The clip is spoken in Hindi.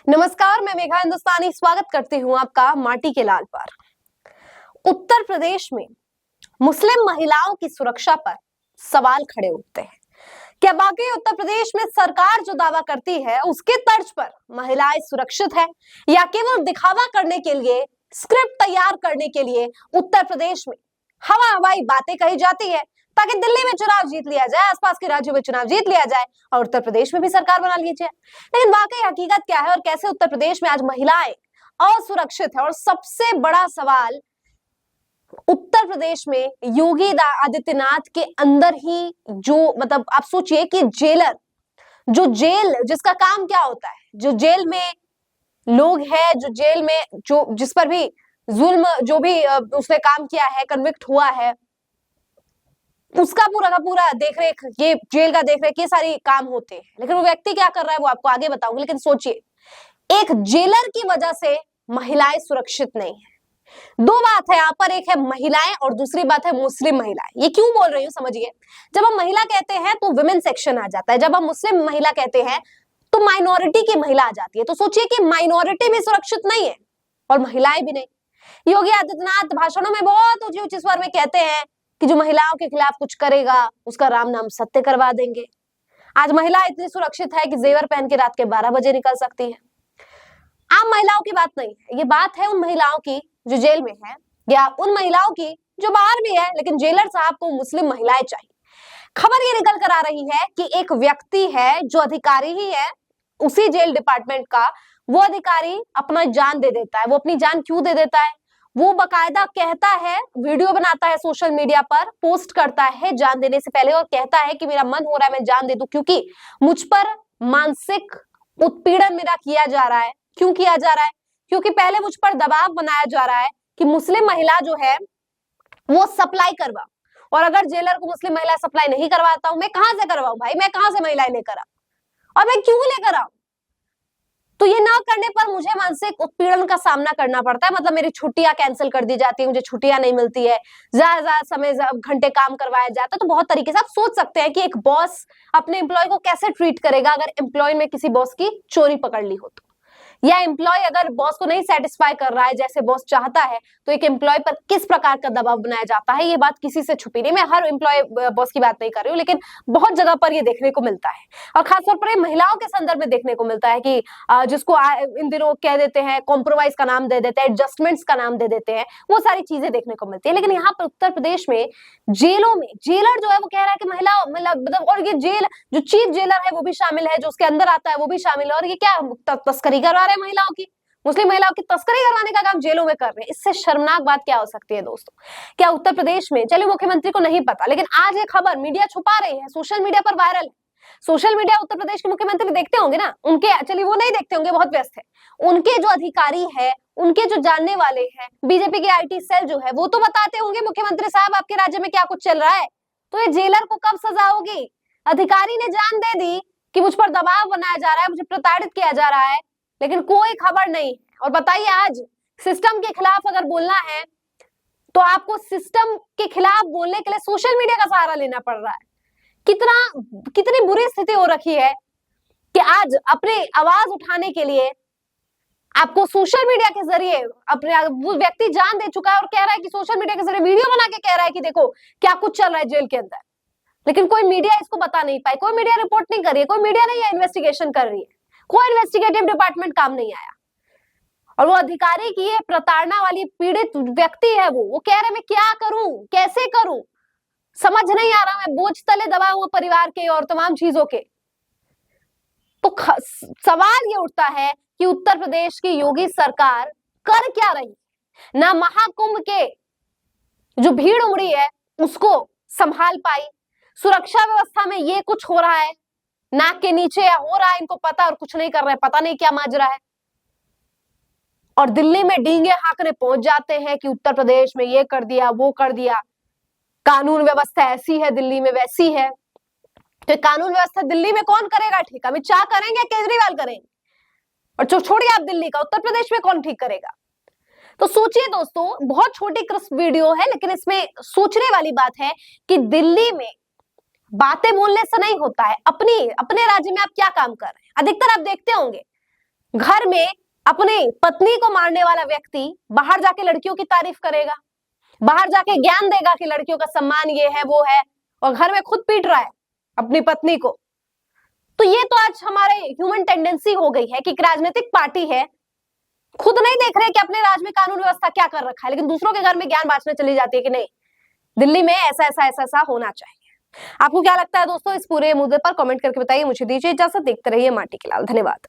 नमस्कार, मैं मेघा हिंदुस्तानी स्वागत करती हूँ आपका माटी के लाल पर। उत्तर प्रदेश में मुस्लिम महिलाओं की सुरक्षा पर सवाल खड़े उठते हैं। क्या वाकई उत्तर प्रदेश में सरकार जो दावा करती है उसके तर्ज पर महिलाएं सुरक्षित है, या केवल दिखावा करने के लिए, स्क्रिप्ट तैयार करने के लिए उत्तर प्रदेश में हवाई बातें कही जाती है ताकि दिल्ली में चुनाव जीत लिया जाए, आसपास के राज्यों में चुनाव जीत लिया जाए और उत्तर प्रदेश में भी सरकार बना ली जाए। लेकिन वाकई हकीकत क्या है और कैसे उत्तर प्रदेश में आज महिलाएं असुरक्षित है? और सबसे बड़ा सवाल, उत्तर प्रदेश में योगी आदित्यनाथ के अंदर ही जो आप सोचिए कि जेल जिसका काम क्या होता है, जो जेल में लोग हैं, जो जेल में जो जिस पर भी जुल्म जो भी उसने काम किया है, कन्विक्ट हुआ है, उसका पूरा का पूरा देखरेख, ये जेल का देखरेख, ये सारी काम होते हैं। लेकिन वो व्यक्ति क्या कर रहा है वो आपको आगे बताऊंगी। लेकिन सोचिए, एक जेलर की वजह से महिलाएं सुरक्षित नहीं है। दो बात है यहाँ पर, एक है महिलाएं और दूसरी बात है मुस्लिम महिलाएं। ये क्यों बोल रही हूँ समझिए। जब हम महिला कहते हैं तो वुमेन सेक्शन आ जाता है, जब हम मुस्लिम महिला कहते हैं तो माइनॉरिटी की महिला आ जाती है। तो सोचिए कि माइनॉरिटी भी सुरक्षित नहीं है और महिलाएं भी नहीं। योगी आदित्यनाथ भाषणों में बहुत ऊंची ऊंची स्वर में कहते हैं कि जो महिलाओं के खिलाफ कुछ करेगा उसका राम नाम सत्य करवा देंगे। आज महिला इतनी सुरक्षित है कि जेवर पहन के रात के 12 बजे निकल सकती है। आम महिलाओं की बात नहीं है, ये बात है उन महिलाओं की जो जेल में है, या उन महिलाओं की जो बाहर भी है, लेकिन जेलर साहब को मुस्लिम महिलाएं चाहिए। खबर ये निकल कर आ रही है कि एक व्यक्ति है जो अधिकारी ही है उसी जेल डिपार्टमेंट का, वो अधिकारी अपना जान दे देता है। वो अपनी जान क्यों दे देता है? वो बकायदा कहता है, वीडियो बनाता है, सोशल मीडिया पर पोस्ट करता है जान देने से पहले, और कहता है कि मेरा मन हो रहा है मैं जान दे दूं क्योंकि मुझ पर मानसिक उत्पीड़न मेरा किया जा रहा है। क्यों किया जा रहा है? क्योंकि पहले मुझ पर दबाव बनाया जा रहा है कि मुस्लिम महिला जो है वो सप्लाई करवा, और अगर जेलर को मुस्लिम महिला सप्लाई नहीं करवाता हूं, मैं कहां से करवाऊं भाई, मैं कहां से महिलाएं लेकर आऊं, और मैं क्यों लेकर आऊं? तो ये ना करने पर मुझे मानसिक उत्पीड़न का सामना करना पड़ता है। मतलब मेरी छुट्टियां कैंसिल कर दी जाती है, मुझे छुट्टियां नहीं मिलती है, ज्यादा समय घंटे काम करवाया जाता है। तो बहुत तरीके से आप सोच सकते हैं कि एक बॉस अपने एम्प्लॉय को कैसे ट्रीट करेगा अगर एम्प्लॉय में किसी बॉस की चोरी पकड़ ली हो तो, या एम्प्लॉय अगर बॉस को नहीं सेटिस्फाई कर रहा है जैसे बॉस चाहता है तो एक एम्प्लॉय पर किस प्रकार का दबाव बनाया जाता है। ये बात किसी से छुपी नहीं। मैं हर एम्प्लॉय बॉस की बात नहीं कर रही हूँ, लेकिन बहुत जगह पर ये देखने को मिलता है, और खासतौर पर महिलाओं के संदर्भ में देखने को मिलता है कि जिसको इन दिनों कह देते हैं, कॉम्प्रोमाइज का नाम दे देते हैं, एडजस्टमेंट्स का नाम दे देते हैं, वो सारी चीजें देखने को मिलती है। लेकिन यहाँ पर उत्तर प्रदेश में जेलों में जेलर जो है वो कह रहा है कि महिला मतलब, और ये जेल जो चीफ जेलर है वो भी शामिल है, जो उसके अंदर आता है वो भी शामिल है, और ये क्या तस्करी करवा रहे हैं महिलाओं की, मुस्लिम महिलाओं की तस्करी करवाने का काम जेलों में कर रहे हैं। इससे शर्मनाक बात क्या हो सकती है दोस्तों? क्या उत्तर प्रदेश में, चलिए मुख्यमंत्री को नहीं पता, लेकिन आज ये खबर मीडिया छुपा रही है, सोशल मीडिया पर वायरल है। सोशल मीडिया उत्तर प्रदेश के मुख्यमंत्री देखते होंगे ना, उनके, चलिए वो नहीं देखते होंगे, बहुत व्यस्त है, उनके जो अधिकारी है, उनके जो जानने वाले हैं, बीजेपी के आईटी सेल जो है, वो तो बताते होंगे मुख्यमंत्री साहब आपके राज्य में क्या कुछ चल रहा है। तो ये जेलर को कब सजा होगी? अधिकारी ने जान दे दी कि मुझ पर दबाव बनाया जा रहा है, मुझे प्रताड़ित किया जा रहा है, लेकिन कोई खबर नहीं। और बताइए, आज सिस्टम के खिलाफ अगर बोलना है तो आपको सिस्टम के खिलाफ बोलने के लिए सोशल मीडिया का सहारा लेना पड़ रहा है। कितनी बुरी स्थिति हो रखी है कि आज अपनी आवाज उठाने के लिए आपको सोशल मीडिया के जरिए, अपने वो व्यक्ति जान दे चुका है और कह रहा है कि सोशल मीडिया के जरिए वीडियो बना के कह रहा है कि देखो क्या कुछ चल रहा है जेल के अंदर, लेकिन कोई मीडिया इसको बता नहीं पाए, कोई मीडिया रिपोर्ट नहीं कर रही है, कोई मीडिया नहीं है इन्वेस्टिगेशन कर रही है, कोई इन्वेस्टिगेटिव डिपार्टमेंट काम नहीं आया। और वो अधिकारी की ये प्रताड़ना वाली पीड़ित व्यक्ति है, वो कह रहे मैं क्या करूं, कैसे करूं, समझ नहीं आ रहा, मैं बोझ तले दबा हुआ परिवार के और तमाम चीजों के। तो सवाल ये उठता है कि उत्तर प्रदेश की योगी सरकार कर क्या रही? ना महाकुंभ के जो भीड़ उमड़ी है उसको संभाल पाई, सुरक्षा व्यवस्था में ये कुछ हो रहा है नाक के नीचे या हो रहा है इनको पता, और कुछ नहीं कर रहे, पता नहीं क्या माजरा है, और दिल्ली में डींगे हाँकने पहुंच जाते हैं कि उत्तर प्रदेश में ये कर दिया, वो कर दिया, कानून व्यवस्था ऐसी है, दिल्ली में वैसी है। तो कानून व्यवस्था दिल्ली में कौन करेगा ठीक? अमित शाह करेंगे, केजरीवाल करेंगे? और छोड़िए आप दिल्ली का, उत्तर प्रदेश में कौन ठीक करेगा? तो सोचिए दोस्तों, बहुत छोटी क्रिस्प वीडियो है, लेकिन इसमें सोचने वाली बात है कि दिल्ली में बातें बोलने से नहीं होता है। अपने राज्य में आप क्या काम कर रहे हैं? अधिकतर आप देखते होंगे घर में अपनी पत्नी को मारने वाला व्यक्ति बाहर जाके लड़कियों की तारीफ करेगा, बाहर जाके ज्ञान देगा कि लड़कियों का सम्मान ये है वो है, और घर में खुद पीट रहा है अपनी पत्नी को। तो ये तो आज हमारे ह्यूमन टेंडेंसी हो गई है कि एक राजनीतिक पार्टी है, खुद नहीं देख रहे कि अपने राज्य में कानून व्यवस्था क्या कर रखा है, लेकिन दूसरों के घर में ज्ञान बांटने चली जाती है कि नहीं दिल्ली में ऐसा ऐसा ऐसा ऐसा होना चाहिए। आपको क्या लगता है दोस्तों इस पूरे मुद्दे पर? कमेंट करके बताइए। मुझे दीजिए इजाजत, देखते रहिए माटी के लाल। धन्यवाद।